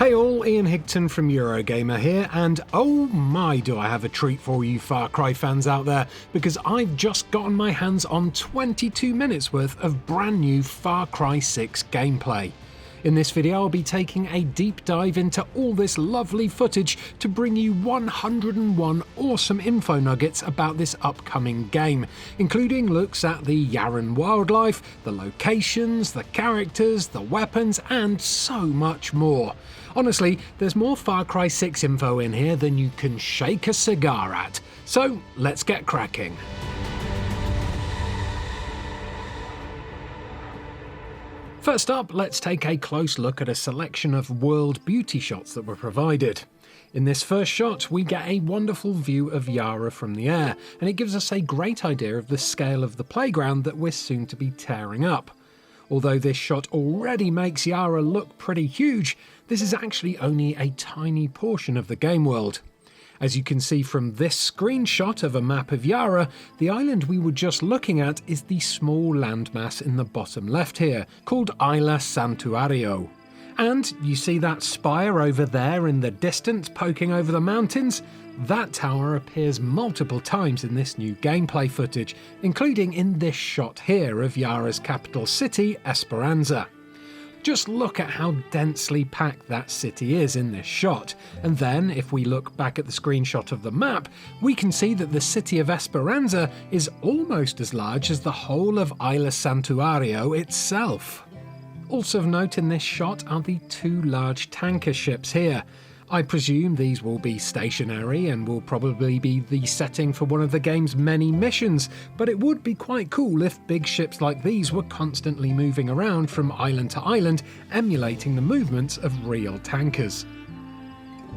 Hey all, Ian Higton from Eurogamer here, and oh my do I have a treat for you Far Cry fans out there, because I've just gotten my hands on 22 minutes worth of brand new Far Cry 6 gameplay. In this video I'll be taking a deep dive into all this lovely footage to bring you 101 awesome info nuggets about this upcoming game, including looks at the Yaran wildlife, the locations, the characters, the weapons, and so much more. Honestly, there's more Far Cry 6 info in here than you can shake a cigar at, so let's get cracking. First up, let's take a close look at a selection of world beauty shots that were provided. In this first shot, we get a wonderful view of Yara from the air, and it gives us a great idea of the scale of the playground that we're soon to be tearing up. Although this shot already makes Yara look pretty huge, this is actually only a tiny portion of the game world. As you can see from this screenshot of a map of Yara, the island we were just looking at is the small landmass in the bottom left here, called Isla Santuario. And you see that spire over there in the distance poking over the mountains? That tower appears multiple times in this new gameplay footage, including in this shot here of Yara's capital city, Esperanza. Just look at how densely packed that city is in this shot, and then if we look back at the screenshot of the map, we can see that the city of Esperanza is almost as large as the whole of Isla Santuario itself. Also of note in this shot are the two large tanker ships here. I presume these will be stationary and will probably be the setting for one of the game's many missions, but it would be quite cool if big ships like these were constantly moving around from island to island, emulating the movements of real tankers.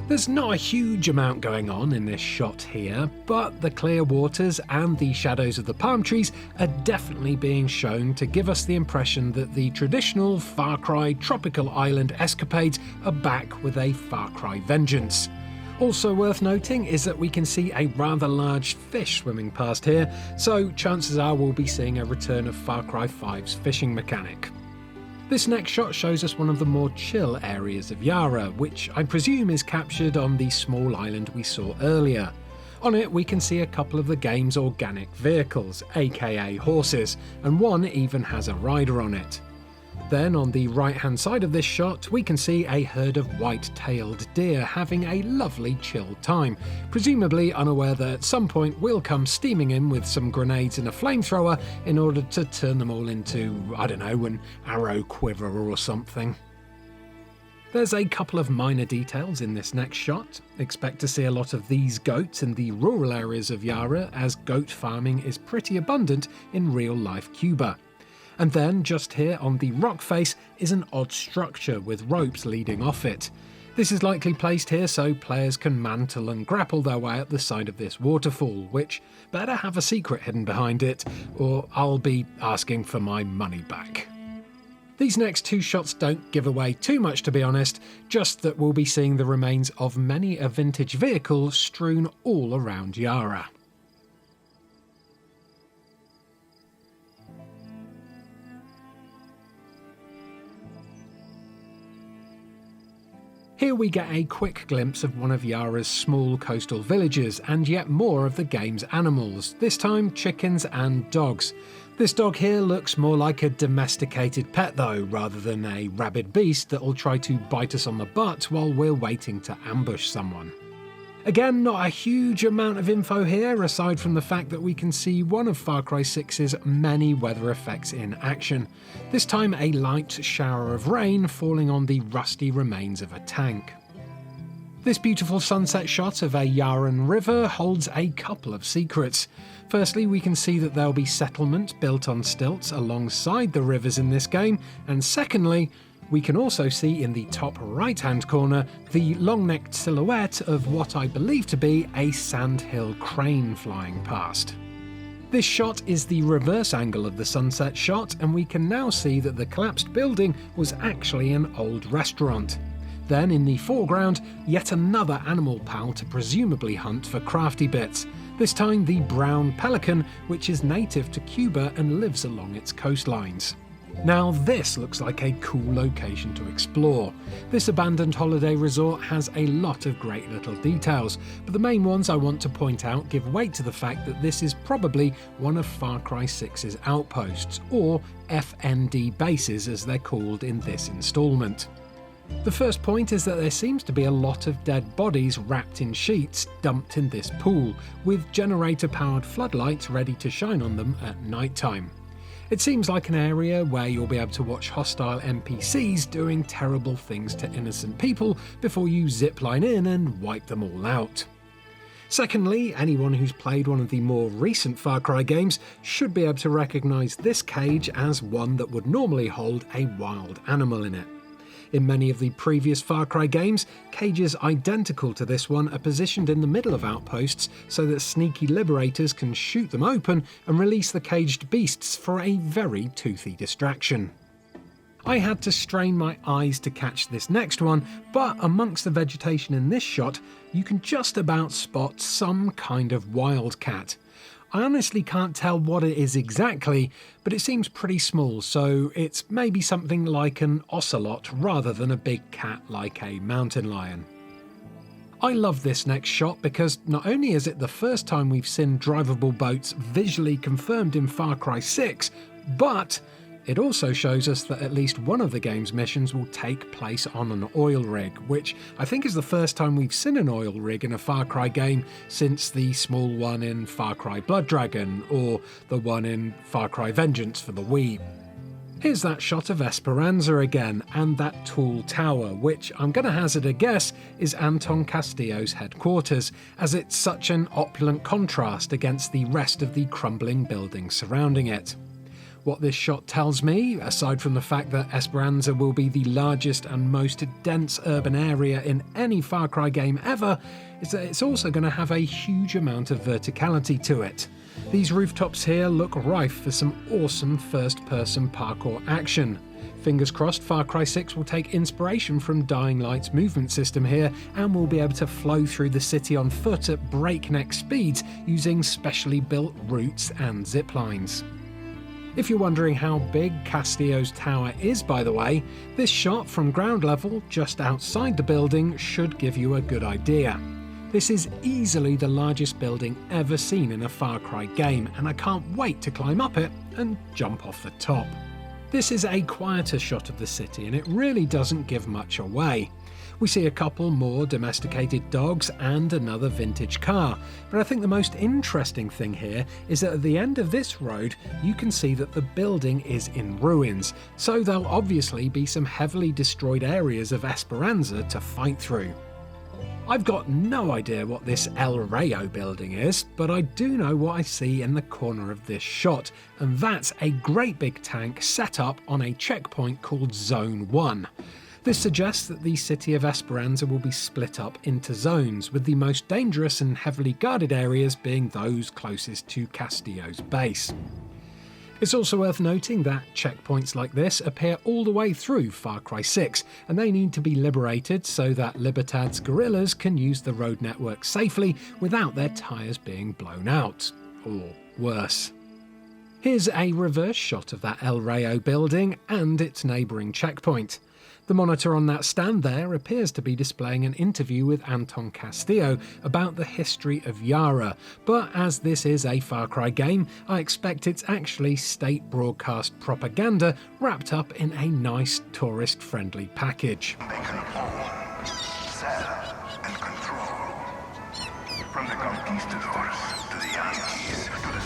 There's not a huge amount going on in this shot here, but the clear waters and the shadows of the palm trees are definitely being shown to give us the impression that the traditional Far Cry tropical island escapades are back with a Far Cry vengeance. Also worth noting is that we can see a rather large fish swimming past here, so chances are we'll be seeing a return of Far Cry 5's fishing mechanic. This next shot shows us one of the more chill areas of Yara, which I presume is captured on the small island we saw earlier. On it we can see a couple of the game's organic vehicles, aka horses, and one even has a rider on it. Then on the right hand side of this shot we can see a herd of white-tailed deer having a lovely chill time, presumably unaware that at some point we'll come steaming in with some grenades and a flamethrower in order to turn them all into, I don't know, an arrow quiver or something. There's a couple of minor details in this next shot. Expect to see a lot of these goats in the rural areas of Yara, as goat farming is pretty abundant in real-life Cuba. And then, just here on the rock face, is an odd structure with ropes leading off it. This is likely placed here so players can mantle and grapple their way up the side of this waterfall, which better have a secret hidden behind it, or I'll be asking for my money back. These next two shots don't give away too much, to be honest, just that we'll be seeing the remains of many a vintage vehicle strewn all around Yara. Here we get a quick glimpse of one of Yara's small coastal villages and yet more of the game's animals, this time chickens and dogs. This dog here looks more like a domesticated pet though, rather than a rabid beast that will try to bite us on the butt while we're waiting to ambush someone. Again, not a huge amount of info here, aside from the fact that we can see one of Far Cry 6's many weather effects in action. This time a light shower of rain falling on the rusty remains of a tank. This beautiful sunset shot of a Yaran river holds a couple of secrets. Firstly, we can see that there'll be settlement built on stilts alongside the rivers in this game, and secondly, we can also see in the top right-hand corner the long-necked silhouette of what I believe to be a sandhill crane flying past. This shot is the reverse angle of the sunset shot, and we can now see that the collapsed building was actually an old restaurant. Then in the foreground, yet another animal pal to presumably hunt for crafty bits, this time the brown pelican, which is native to Cuba and lives along its coastlines. Now this looks like a cool location to explore. This abandoned holiday resort has a lot of great little details, but the main ones I want to point out give weight to the fact that this is probably one of Far Cry 6's outposts, or FND bases as they're called in this instalment. The first point is that there seems to be a lot of dead bodies wrapped in sheets dumped in this pool, with generator-powered floodlights ready to shine on them at night time. It seems like an area where you'll be able to watch hostile NPCs doing terrible things to innocent people before you zipline in and wipe them all out. Secondly, anyone who's played one of the more recent Far Cry games should be able to recognise this cage as one that would normally hold a wild animal in it. In many of the previous Far Cry games, cages identical to this one are positioned in the middle of outposts so that sneaky liberators can shoot them open and release the caged beasts for a very toothy distraction. I had to strain my eyes to catch this next one, but amongst the vegetation in this shot, you can just about spot some kind of wildcat. I honestly can't tell what it is exactly, but it seems pretty small, so it's maybe something like an ocelot rather than a big cat like a mountain lion. I love this next shot because not only is it the first time we've seen drivable boats visually confirmed in Far Cry 6, but it also shows us that at least one of the game's missions will take place on an oil rig, which I think is the first time we've seen an oil rig in a Far Cry game since the small one in Far Cry Blood Dragon, or the one in Far Cry Vengeance for the Wii. Here's that shot of Esperanza again, and that tall tower, which I'm going to hazard a guess is Antón Castillo's headquarters, as it's such an opulent contrast against the rest of the crumbling buildings surrounding it. What this shot tells me, aside from the fact that Esperanza will be the largest and most dense urban area in any Far Cry game ever, is that it's also going to have a huge amount of verticality to it. These rooftops here look rife for some awesome first-person parkour action. Fingers crossed Far Cry 6 will take inspiration from Dying Light's movement system here and will be able to flow through the city on foot at breakneck speeds using specially built routes and ziplines. If you're wondering how big Castillo's tower is, by the way, this shot from ground level just outside the building should give you a good idea. This is easily the largest building ever seen in a Far Cry game, and I can't wait to climb up it and jump off the top. This is a quieter shot of the city and it really doesn't give much away. We see a couple more domesticated dogs and another vintage car, but I think the most interesting thing here is that at the end of this road you can see that the building is in ruins, so there'll obviously be some heavily destroyed areas of Esperanza to fight through. I've got no idea what this El Rayo building is, but I do know what I see in the corner of this shot, and that's a great big tank set up on a checkpoint called Zone 1. This suggests that the city of Esperanza will be split up into zones, with the most dangerous and heavily guarded areas being those closest to Castillo's base. It's also worth noting that checkpoints like this appear all the way through Far Cry 6, and they need to be liberated so that Libertad's guerrillas can use the road network safely without their tyres being blown out, or worse. Here's a reverse shot of that El Rayo building and its neighbouring checkpoint. The monitor on that stand there appears to be displaying an interview with Antón Castillo about the history of Yara, but as this is a Far Cry game, I expect it's actually state broadcast propaganda wrapped up in a nice tourist-friendly package. They can own, sell, and control. From the conquistadors to the Yankees to the...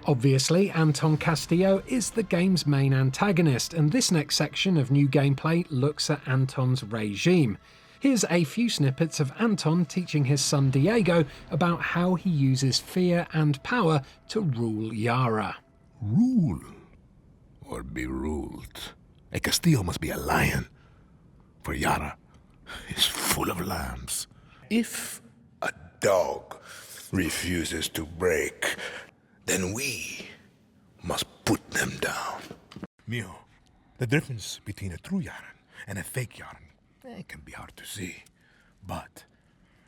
Obviously, Antón Castillo is the game's main antagonist, and this next section of new gameplay looks at Antons Regime. Here's a few snippets of Antón teaching his son Diego about how he uses fear and power to rule Yara. Rule or be ruled. A Castillo must be a lion, for Yara is full of lambs. If a dog refuses to break, then we must put them down. Mio, the difference between a true Yaran and a fake Yaran can be hard to see, but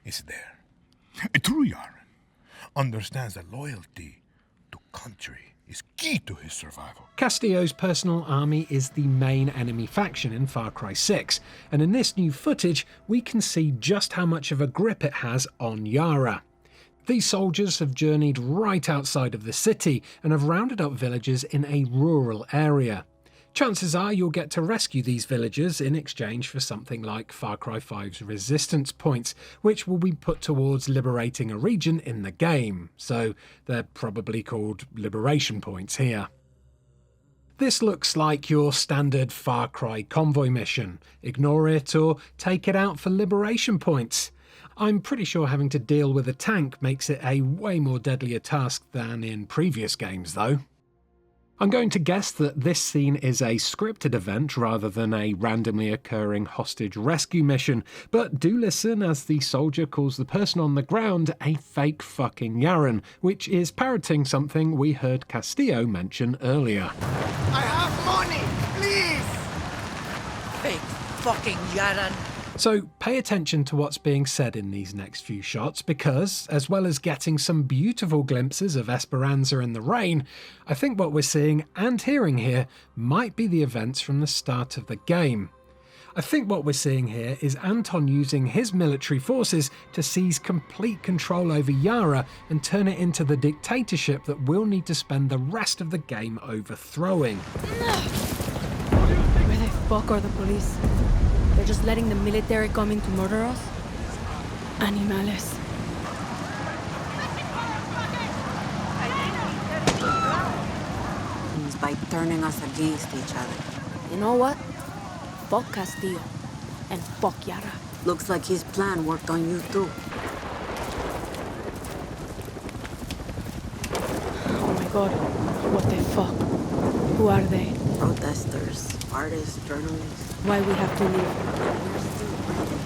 it's there. A true Yaran understands that loyalty country is key to his survival. Castillo's personal army is the main enemy faction in Far Cry 6, and in this new footage we can see just how much of a grip it has on Yara. These soldiers have journeyed right outside of the city and have rounded up villagers in a rural area. Chances are you'll get to rescue these villagers in exchange for something like Far Cry 5's resistance points, which will be put towards liberating a region in the game, so they're probably called liberation points here. This looks like your standard Far Cry convoy mission. Ignore it or take it out for liberation points. I'm pretty sure having to deal with a tank makes it a way more deadlier task than in previous games though. I'm going to guess that this scene is a scripted event rather than a randomly occurring hostage rescue mission, but do listen as the soldier calls the person on the ground a fake fucking Yaran, which is parroting something we heard Castillo mention earlier. I have money, please! Fake fucking Yaran. So pay attention to what's being said in these next few shots because, as well as getting some beautiful glimpses of Esperanza in the rain, I think what we're seeing and hearing here might be the events from the start of the game. I think what we're seeing here is Anton using his military forces to seize complete control over Yara and turn it into the dictatorship that we'll need to spend the rest of the game overthrowing. Where the fuck are the police? They're just letting the military come in to murder us? Animales. Means by turning us against each other. You know what? Fuck Castillo. And fuck Yara. Looks like his plan worked on you too. Oh my god. What the fuck? Who are they? Protesters, artists, journalists. Why we have to leave? We're still breathing.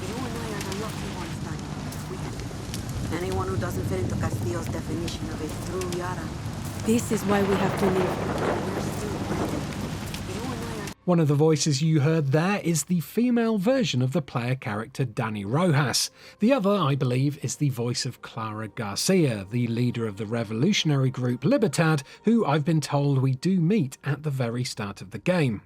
You and I are the lucky ones, Dani. Anyone who doesn't fit into Castillo's definition of a true Yara. This is why we have to leave. We're still breathing. You and I are... One of the voices you heard there is the female version of the player character Dani Rojas. The other, I believe, is the voice of Clara Garcia, the leader of the revolutionary group Libertad, who I've been told we do meet at the very start of the game.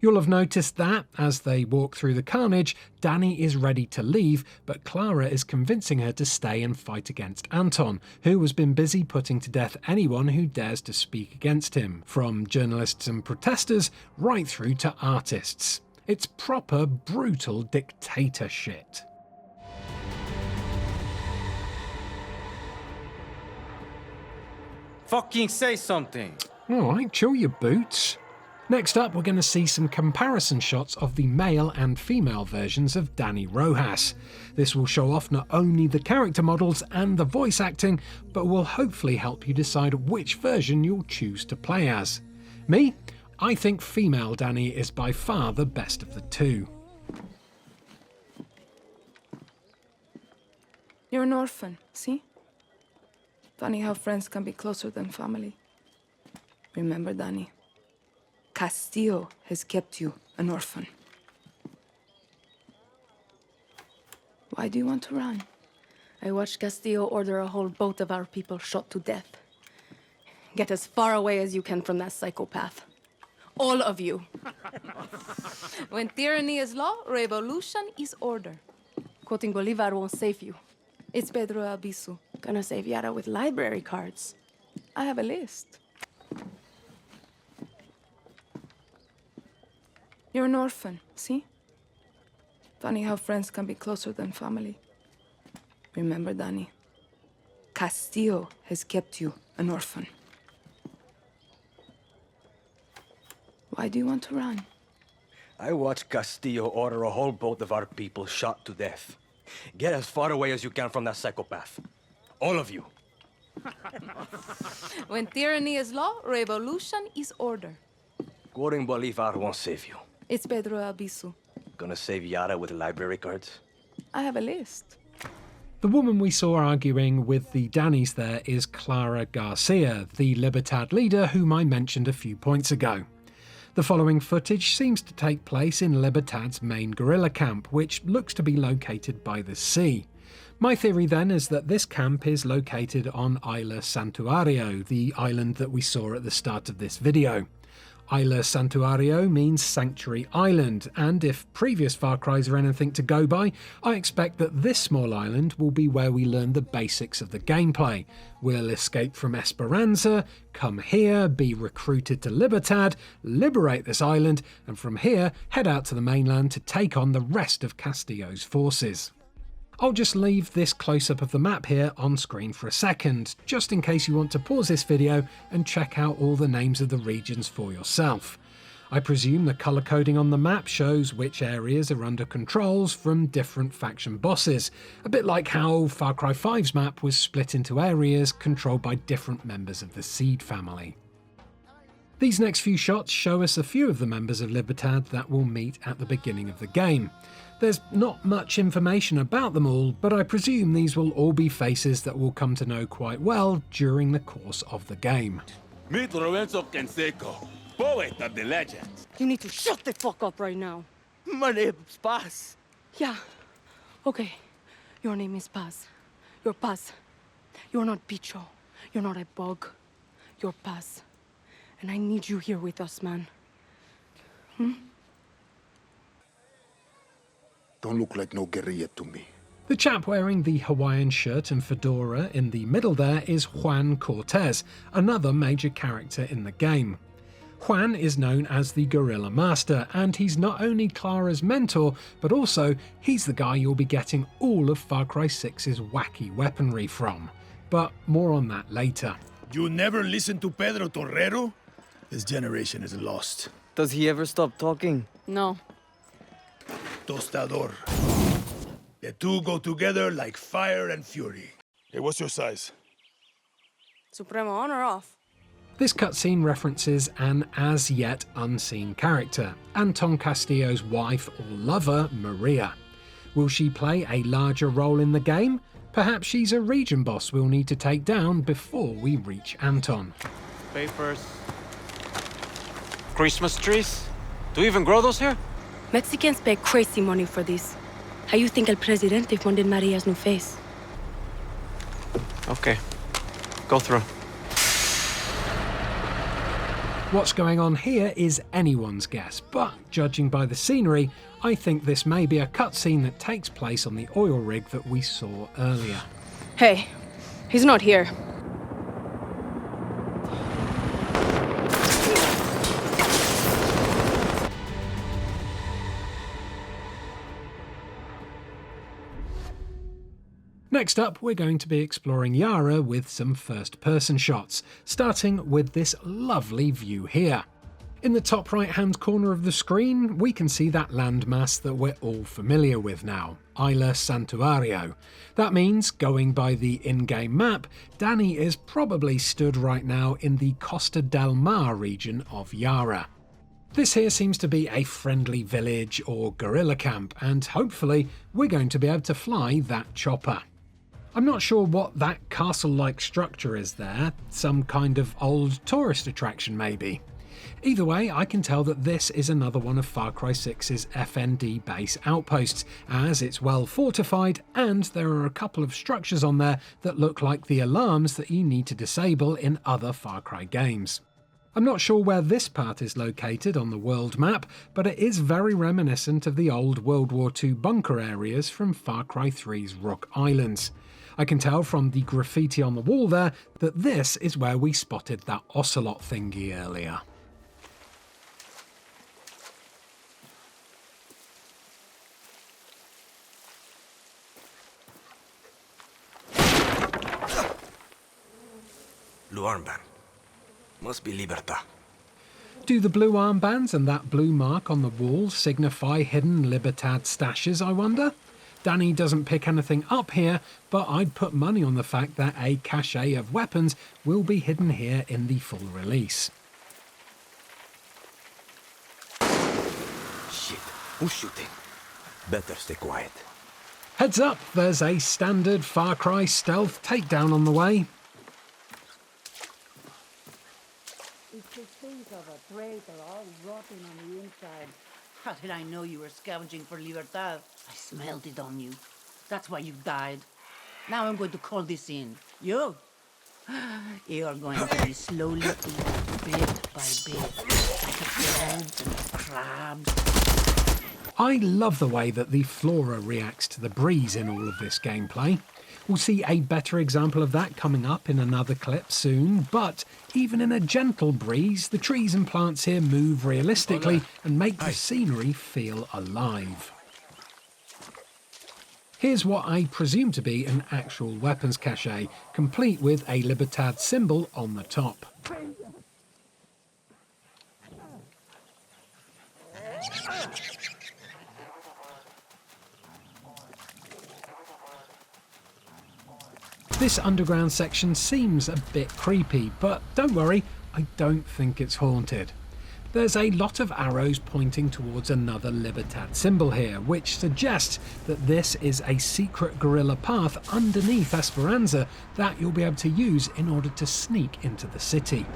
You'll have noticed that, as they walk through the carnage, Dani is ready to leave, but Clara is convincing her to stay and fight against Anton, who has been busy putting to death anyone who dares to speak against him, from journalists and protesters right through to artists. It's proper brutal dictator shit. Fucking say something! Alright, chill your boots. Next up, we're going to see some comparison shots of the male and female versions of Dani Rojas. This will show off not only the character models and the voice acting, but will hopefully help you decide which version you'll choose to play as. Me? I think female Dani is by far the best of the two. You're an orphan, see? Funny how friends can be closer than family. Remember, Dani, Castillo has kept you an orphan. Why do you want to run? I watched Castillo order a whole boat of our people shot to death. Get as far away as you can from that psychopath. All of you. When tyranny is law, revolution is order. Quoting Bolivar won't save you. It's Pedro Albizu. Gonna save Yara with library cards. I have a list. You're an orphan, see? Funny how friends can be closer than family. Remember, Dani, Castillo has kept you an orphan. Why do you want to run? I watched Castillo order a whole boat of our people shot to death. Get as far away as you can from that psychopath. All of you. When tyranny is law, revolution is order. Quoting Bolivar won't save you. It's Pedro Albizu. Gonna save Yara with library cards? I have a list. The woman we saw arguing with the Danis there is Clara Garcia, the Libertad leader whom I mentioned a few points ago. The following footage seems to take place in Libertad's main guerrilla camp, which looks to be located by the sea. My theory then is that this camp is located on Isla Santuario, the island that we saw at the start of this video. Isla Santuario means Sanctuary Island, and if previous Far Cry's are anything to go by, I expect that this small island will be where we learn the basics of the gameplay. We'll escape from Esperanza, come here, be recruited to Libertad, liberate this island, and from here head out to the mainland to take on the rest of Castillo's forces. I'll just leave this close-up of the map here on screen for a second, just in case you want to pause this video and check out all the names of the regions for yourself. I presume the colour coding on the map shows which areas are under controls from different faction bosses, a bit like how Far Cry 5's map was split into areas controlled by different members of the Seed family. These next few shots show us a few of the members of Libertad that we'll meet at the beginning of the game. There's not much information about them all, but I presume these will all be faces that we'll come to know quite well during the course of the game. Meet Lorenzo Canseco, poet of the legends. You need to shut the fuck up right now. My name's Paz. Yeah. Okay. Your name is Paz. You're Paz. You're not Bicho. You're not a bug. You're Paz. And I need you here with us, man. Don't look like no guerrilla to me. The chap wearing the Hawaiian shirt and fedora in the middle there is Juan Cortez, another major character in the game. Juan is known as the Guerrilla Master, and he's not only Clara's mentor, but also he's the guy you'll be getting all of Far Cry 6's wacky weaponry from. But more on that later. You never listen to Pedro Torrero? This generation is lost. Does he ever stop talking? No. Tostador. The two go together like fire and fury. Hey, what's your size? Supremo on or off? This cutscene references an as-yet unseen character, Anton Castillo's wife or lover, Maria. Will she play a larger role in the game? Perhaps she's a region boss we'll need to take down before we reach Anton. Papers. Christmas trees? Do you even grow those here? Mexicans pay crazy money for this. How you think El Presidente funded Maria's new face? Okay. Go through. What's going on here is anyone's guess, but judging by the scenery, I think this may be a cutscene that takes place on the oil rig that we saw earlier. Hey, he's not here. Next up, we're going to be exploring Yara with some first-person shots, starting with this lovely view here. In the top right-hand corner of the screen, we can see that landmass that we're all familiar with now, Isla Santuario. That means, going by the in-game map, Danny is probably stood right now in the Costa del Mar region of Yara. This here seems to be a friendly village or guerrilla camp, and hopefully we're going to be able to fly that chopper. I'm not sure what that castle-like structure is there, some kind of old tourist attraction maybe. Either way, I can tell that this is another one of Far Cry 6's FND base outposts, as it's well fortified and there are a couple of structures on there that look like the alarms that you need to disable in other Far Cry games. I'm not sure where this part is located on the world map, but it is very reminiscent of the old World War II bunker areas from Far Cry 3's Rook Islands. I can tell from the graffiti on the wall there that this is where we spotted that ocelot thingy earlier. Blue armband. Must be Libertad. Do the blue armbands and that blue mark on the wall signify hidden Libertad stashes, I wonder? Danny doesn't pick anything up here, but I'd put money on the fact that a cache of weapons will be hidden here in the full release. Shit, who's shooting? Better stay quiet. Heads up, there's a standard Far Cry stealth takedown on the way. It's the face of a traitor all rotting on the inside. How did I know you were scavenging for Libertad? I smelled it on you. That's why you died. Now I'm going to call this in. You are going to be slowly eaten bit by bit, like birds and crabs. I love the way that the flora reacts to the breeze in all of this gameplay. We'll see a better example of that coming up in another clip soon, but even in a gentle breeze, the trees and plants here move realistically and make the scenery feel alive. Here's what I presume to be an actual weapons cache, complete with a Libertad symbol on the top. This underground section seems a bit creepy, but don't worry, I don't think it's haunted. There's a lot of arrows pointing towards another Libertad symbol here, which suggests that this is a secret guerrilla path underneath Esperanza that you'll be able to use in order to sneak into the city.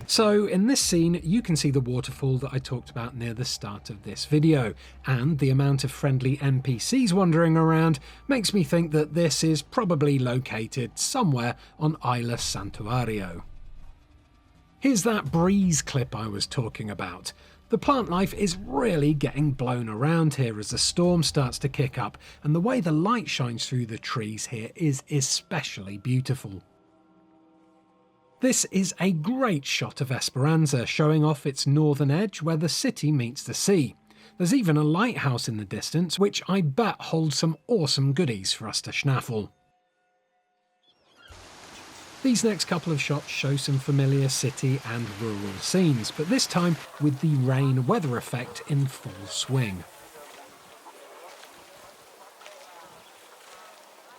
So in this scene, you can see the waterfall that I talked about near the start of this video, and the amount of friendly NPCs wandering around makes me think that this is probably located somewhere on Isla Santuario. Here's that breeze clip I was talking about. The plant life is really getting blown around here as the storm starts to kick up, and the way the light shines through the trees here is especially beautiful. This is a great shot of Esperanza, showing off its northern edge where the city meets the sea. There's even a lighthouse in the distance, which I bet holds some awesome goodies for us to schnaffle. These next couple of shots show some familiar city and rural scenes, but this time with the rain weather effect in full swing.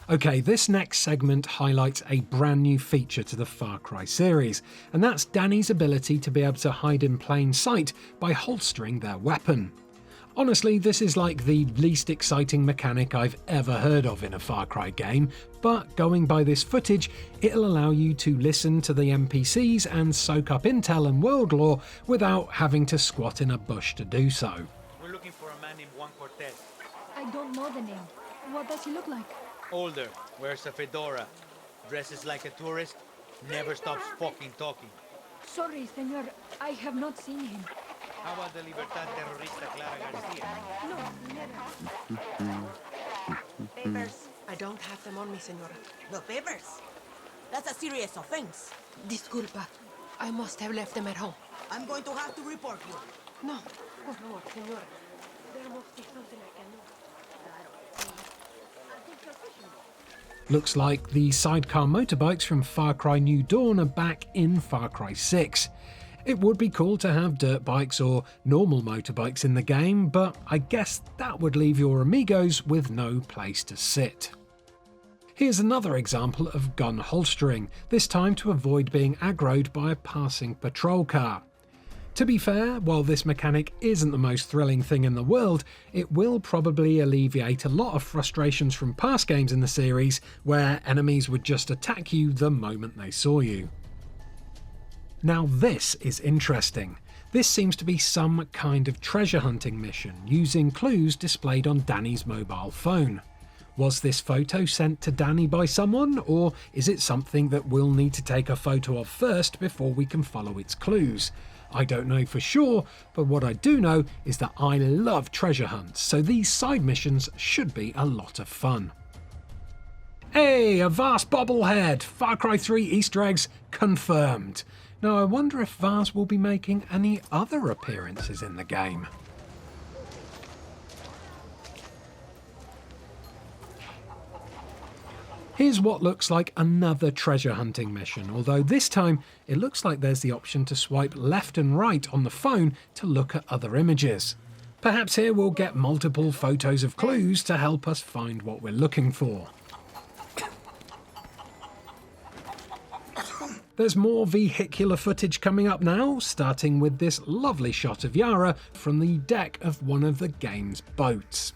Okay, this next segment highlights a brand new feature to the Far Cry series, and that's Danny's ability to be able to hide in plain sight by holstering their weapon. Honestly, this is like the least exciting mechanic I've ever heard of in a Far Cry game, but going by this footage, it'll allow you to listen to the NPCs and soak up intel and world lore without having to squat in a bush to do so. We're looking for a man named Juan Cortez. I don't know the name. What does he look like? Older, wears a fedora, dresses like a tourist, never stops fucking talking. Sorry, senor, I have not seen him. How about the Libertad terrorista Clara Garcia? No, never. Papers. I don't have them on me, senora. The papers? That's a serious offense. Disculpa. I must have left them at home. I'm going to have to report you. No, por favor, senora. There must be something I can do. Looks like the sidecar motorbikes from Far Cry New Dawn are back in Far Cry 6. It would be cool to have dirt bikes or normal motorbikes in the game, but I guess that would leave your amigos with no place to sit. Here's another example of gun holstering, this time to avoid being aggroed by a passing patrol car. To be fair, while this mechanic isn't the most thrilling thing in the world, it will probably alleviate a lot of frustrations from past games in the series where enemies would just attack you the moment they saw you. Now this is interesting. This seems to be some kind of treasure hunting mission using clues displayed on Danny's mobile phone. Was this photo sent to Danny by someone, or is it something that we'll need to take a photo of first before we can follow its clues? I don't know for sure, but what I do know is that I love treasure hunts, so these side missions should be a lot of fun. Hey, a Vars bobblehead! Far Cry 3 Easter eggs confirmed. Now I wonder if Vars will be making any other appearances in the game. Here's what looks like another treasure hunting mission, although this time it looks like there's the option to swipe left and right on the phone to look at other images. Perhaps here we'll get multiple photos of clues to help us find what we're looking for. There's more vehicular footage coming up now, starting with this lovely shot of Yara from the deck of one of the game's boats.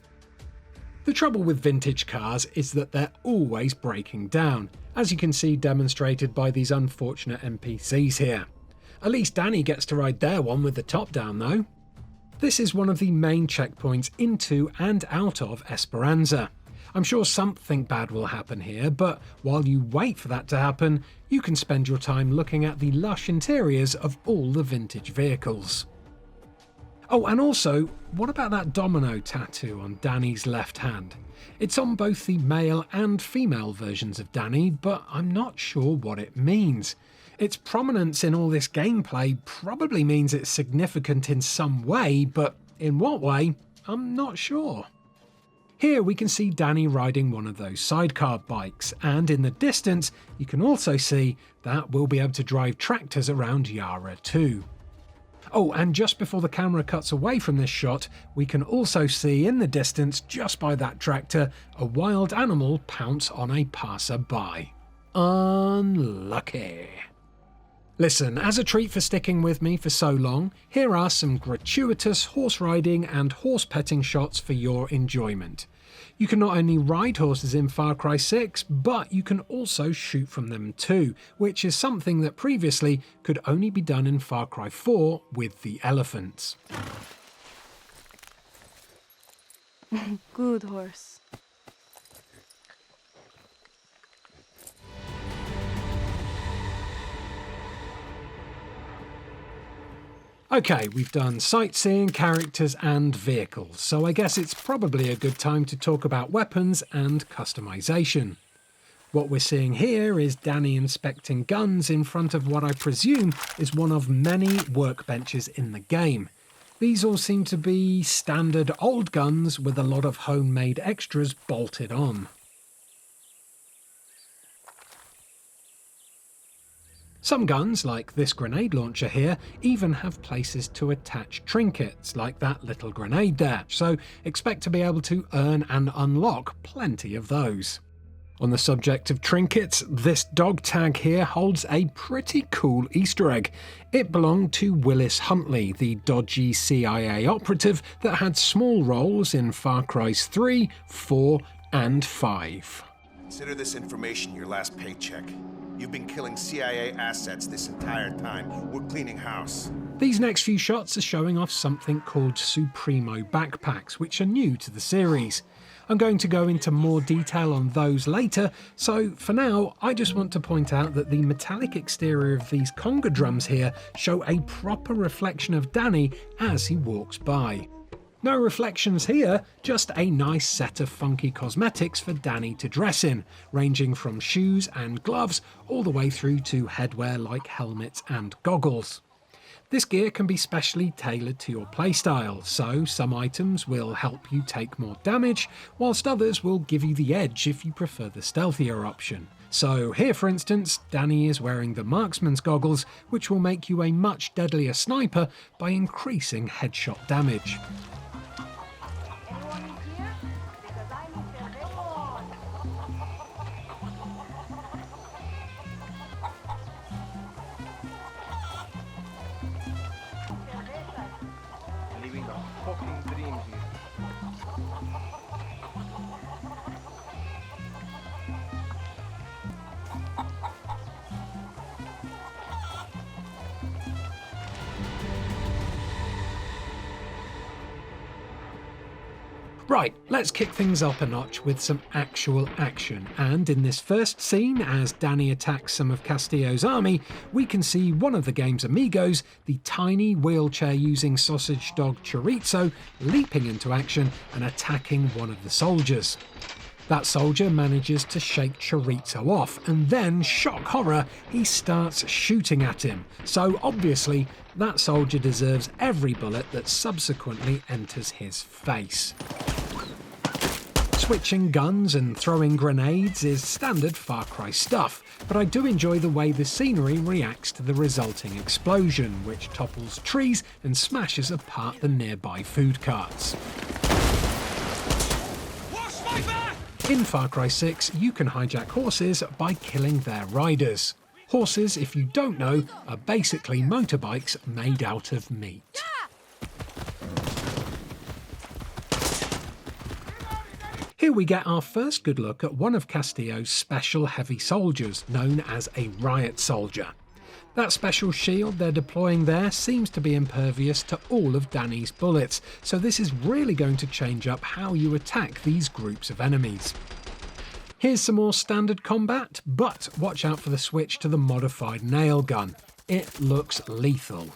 The trouble with vintage cars is that they're always breaking down, as you can see demonstrated by these unfortunate NPCs here. At least Danny gets to ride their one with the top down though. This is one of the main checkpoints into and out of Esperanza. I'm sure something bad will happen here, but while you wait for that to happen, you can spend your time looking at the lush interiors of all the vintage vehicles. Oh, and also, what about that domino tattoo on Danny's left hand? It's on both the male and female versions of Danny, but I'm not sure what it means. Its prominence in all this gameplay probably means it's significant in some way, but in what way, I'm not sure. Here we can see Danny riding one of those sidecar bikes, and in the distance you can also see that we'll be able to drive tractors around Yara too. Oh, and just before the camera cuts away from this shot, we can also see in the distance, just by that tractor, a wild animal pounce on a passerby. Unlucky. Listen, as a treat for sticking with me for so long, here are some gratuitous horse riding and horse petting shots for your enjoyment. You can not only ride horses in Far Cry 6, but you can also shoot from them too, which is something that previously could only be done in Far Cry 4 with the elephants. Good horse. Okay, we've done sightseeing, characters and vehicles, so I guess it's probably a good time to talk about weapons and customization. What we're seeing here is Danny inspecting guns in front of what I presume is one of many workbenches in the game. These all seem to be standard old guns with a lot of homemade extras bolted on. Some guns, like this grenade launcher here, even have places to attach trinkets, like that little grenade there, so expect to be able to earn and unlock plenty of those. On the subject of trinkets, this dog tag here holds a pretty cool Easter egg. It belonged to Willis Huntley, the dodgy CIA operative that had small roles in Far Cry's 3, 4 and 5. Consider this information your last paycheck. You've been killing CIA assets this entire time. We're cleaning house. These next few shots are showing off something called Supremo backpacks, which are new to the series. I'm going to go into more detail on those later, so for now I just want to point out that the metallic exterior of these conga drums here show a proper reflection of Danny as he walks by. No reflections here, just a nice set of funky cosmetics for Danny to dress in, ranging from shoes and gloves all the way through to headwear like helmets and goggles. This gear can be specially tailored to your playstyle, so some items will help you take more damage, whilst others will give you the edge if you prefer the stealthier option. So here for instance, Danny is wearing the marksman's goggles, which will make you a much deadlier sniper by increasing headshot damage. Right, let's kick things up a notch with some actual action, and in this first scene, as Danny attacks some of Castillo's army, we can see one of the game's amigos, the tiny wheelchair-using sausage dog Chorizo, leaping into action and attacking one of the soldiers. That soldier manages to shake Chorizo off, and then, shock horror, he starts shooting at him. So obviously, that soldier deserves every bullet that subsequently enters his face. Switching guns and throwing grenades is standard Far Cry stuff, but I do enjoy the way the scenery reacts to the resulting explosion, which topples trees and smashes apart the nearby food carts. In Far Cry 6, you can hijack horses by killing their riders. Horses, if you don't know, are basically motorbikes made out of meat. Here we get our first good look at one of Castillo's special heavy soldiers, known as a riot soldier. That special shield they're deploying there seems to be impervious to all of Danny's bullets, so this is really going to change up how you attack these groups of enemies. Here's some more standard combat, but watch out for the switch to the modified nail gun. It looks lethal.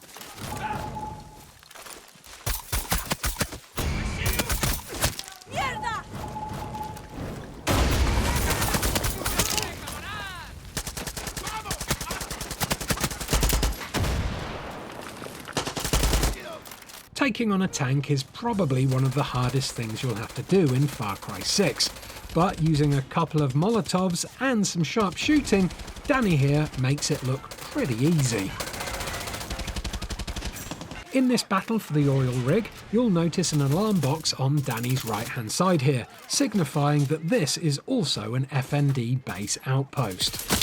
Taking on a tank is probably one of the hardest things you'll have to do in Far Cry 6, but using a couple of Molotovs and some sharp shooting, Danny here makes it look pretty easy. In this battle for the oil rig, you'll notice an alarm box on Danny's right hand side here, signifying that this is also an FND base outpost.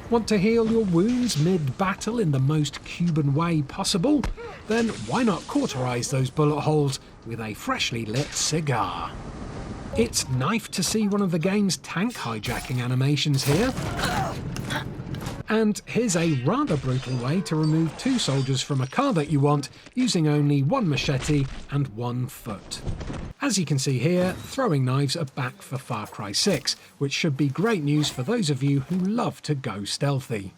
Want to heal your wounds mid-battle in the most Cuban way possible? Then why not cauterize those bullet holes with a freshly lit cigar? It's nice to see one of the game's tank hijacking animations here. And here's a rather brutal way to remove 2 soldiers from a car that you want, using only 1 machete and 1 foot. As you can see here, throwing knives are back for Far Cry 6, which should be great news for those of you who love to go stealthy.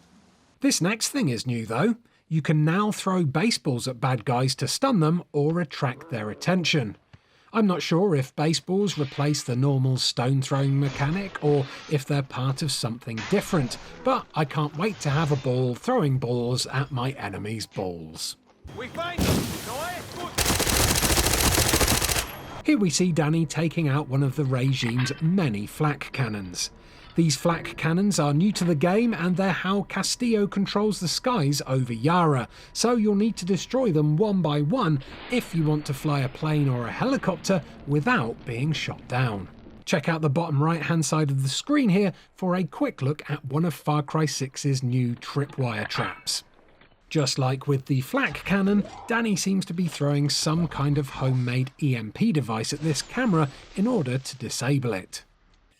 This next thing is new though. You can now throw baseballs at bad guys to stun them or attract their attention. I'm not sure if baseballs replace the normal stone throwing mechanic or if they're part of something different, but I can't wait to have a ball throwing balls at my enemy's balls. We find them! Here we see Danny taking out one of the regime's many flak cannons. These flak cannons are new to the game and they're how Castillo controls the skies over Yara, so you'll need to destroy them one by one if you want to fly a plane or a helicopter without being shot down. Check out the bottom right hand side of the screen here for a quick look at one of Far Cry 6's new tripwire traps. Just like with the flak cannon, Danny seems to be throwing some kind of homemade EMP device at this camera in order to disable it.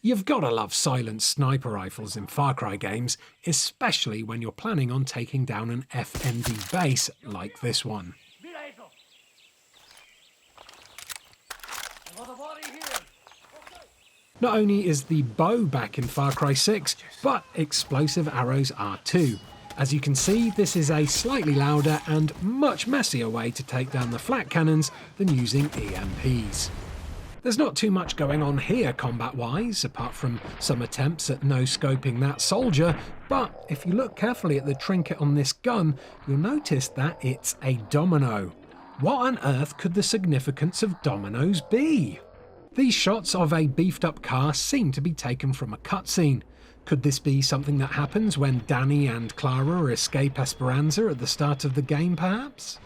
You've gotta love silent sniper rifles in Far Cry games, especially when you're planning on taking down an FND base like this one. Not only is the bow back in Far Cry 6, but explosive arrows are too. As you can see, this is a slightly louder and much messier way to take down the flak cannons than using EMPs. There's not too much going on here combat-wise, apart from some attempts at no-scoping that soldier, but if you look carefully at the trinket on this gun, you'll notice that it's a domino. What on earth could the significance of dominoes be? These shots of a beefed-up car seem to be taken from a cutscene. Could this be something that happens when Danny and Clara escape Esperanza at the start of the game, perhaps?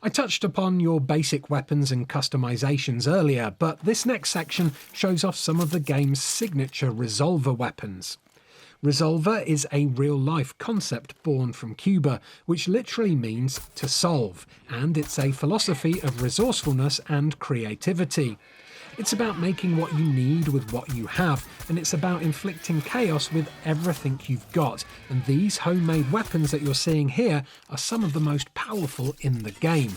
I touched upon your basic weapons and customizations earlier, but this next section shows off some of the game's signature resolver weapons. Resolver is a real-life concept born from Cuba, which literally means to solve, and it's a philosophy of resourcefulness and creativity. It's about making what you need with what you have, and it's about inflicting chaos with everything you've got, and these homemade weapons that you're seeing here are some of the most powerful in the game.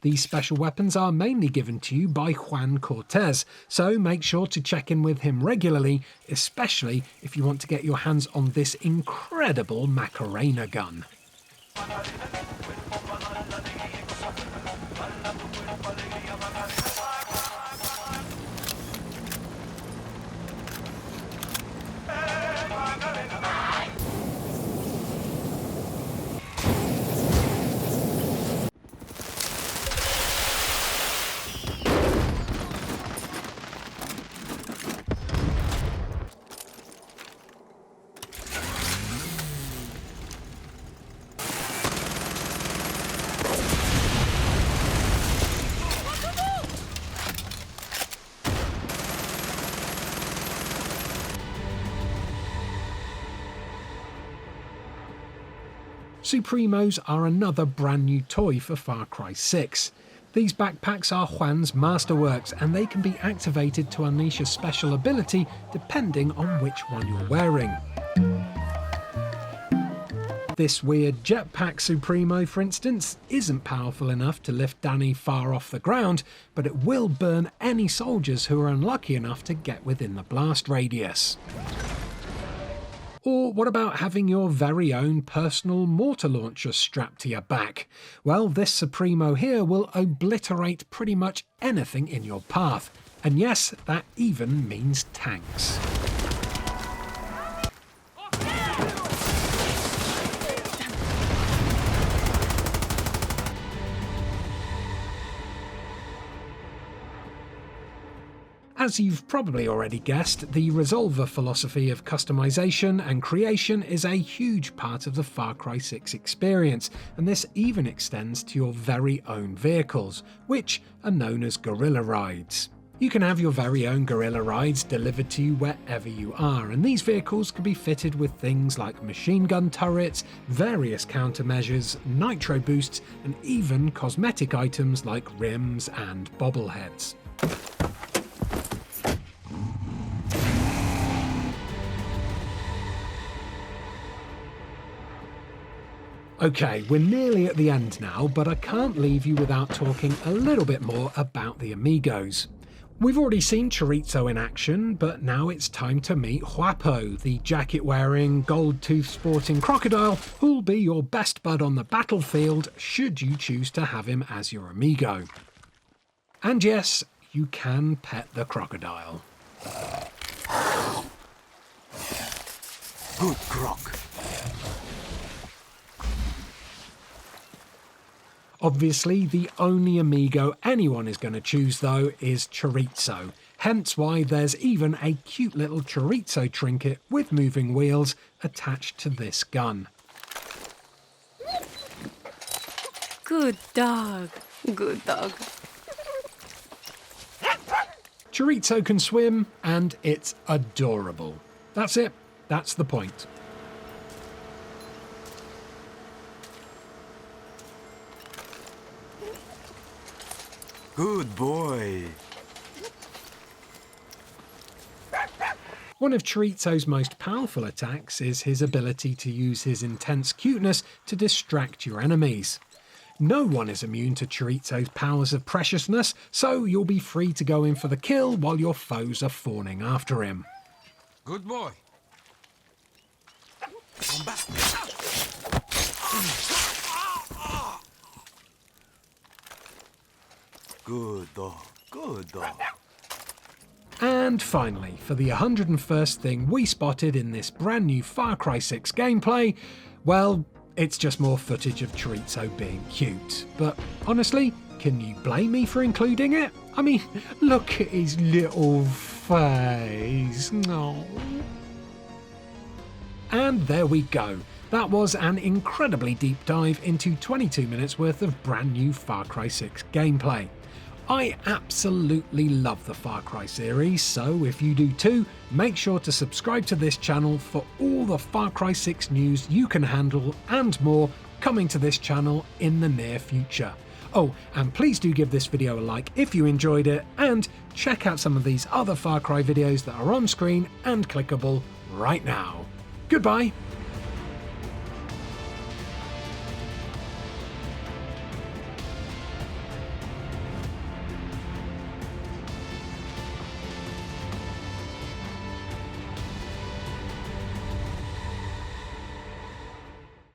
These special weapons are mainly given to you by Juan Cortez, so make sure to check in with him regularly, especially if you want to get your hands on this incredible Macarena gun. Supremos are another brand new toy for Far Cry 6. These backpacks are Juan's masterworks, and they can be activated to unleash a special ability depending on which one you're wearing. This weird jetpack Supremo, for instance, isn't powerful enough to lift Danny far off the ground, but it will burn any soldiers who are unlucky enough to get within the blast radius. Or what about having your very own personal mortar launcher strapped to your back? Well, this Supremo here will obliterate pretty much anything in your path. And yes, that even means tanks. As you've probably already guessed, the Resolver philosophy of customization and creation is a huge part of the Far Cry 6 experience, and this even extends to your very own vehicles, which are known as guerrilla rides. You can have your very own guerrilla rides delivered to you wherever you are, and these vehicles can be fitted with things like machine gun turrets, various countermeasures, nitro boosts, and even cosmetic items like rims and bobbleheads. Okay, we're nearly at the end now, but I can't leave you without talking a little bit more about the Amigos. We've already seen Chorizo in action, but now it's time to meet Huapo, the jacket-wearing, gold-tooth sporting crocodile who'll be your best bud on the battlefield should you choose to have him as your amigo. And yes, you can pet the crocodile. Good croc. Obviously, the only amigo anyone is going to choose, though, is Chorizo. Hence why there's even a cute little Chorizo trinket with moving wheels attached to this gun. Good dog. Good dog. Chorizo can swim, and it's adorable. That's it. That's the point. Good boy. One of Chorizo's most powerful attacks is his ability to use his intense cuteness to distract your enemies. No one is immune to Chorizo's powers of preciousness, so you'll be free to go in for the kill while your foes are fawning after him. Good boy. Come back. Good dog. Good dog. And finally, for the 101st thing we spotted in this brand new Far Cry 6 gameplay, well, it's just more footage of Chorizo being cute. But honestly, can you blame me for including it? I mean, look at his little face. No. And there we go. That was an incredibly deep dive into 22 minutes worth of brand new Far Cry 6 gameplay. I absolutely love the Far Cry series, so if you do too, make sure to subscribe to this channel for all the Far Cry 6 news you can handle and more coming to this channel in the near future. Oh, and please do give this video a like if you enjoyed it, and check out some of these other Far Cry videos that are on screen and clickable right now. Goodbye!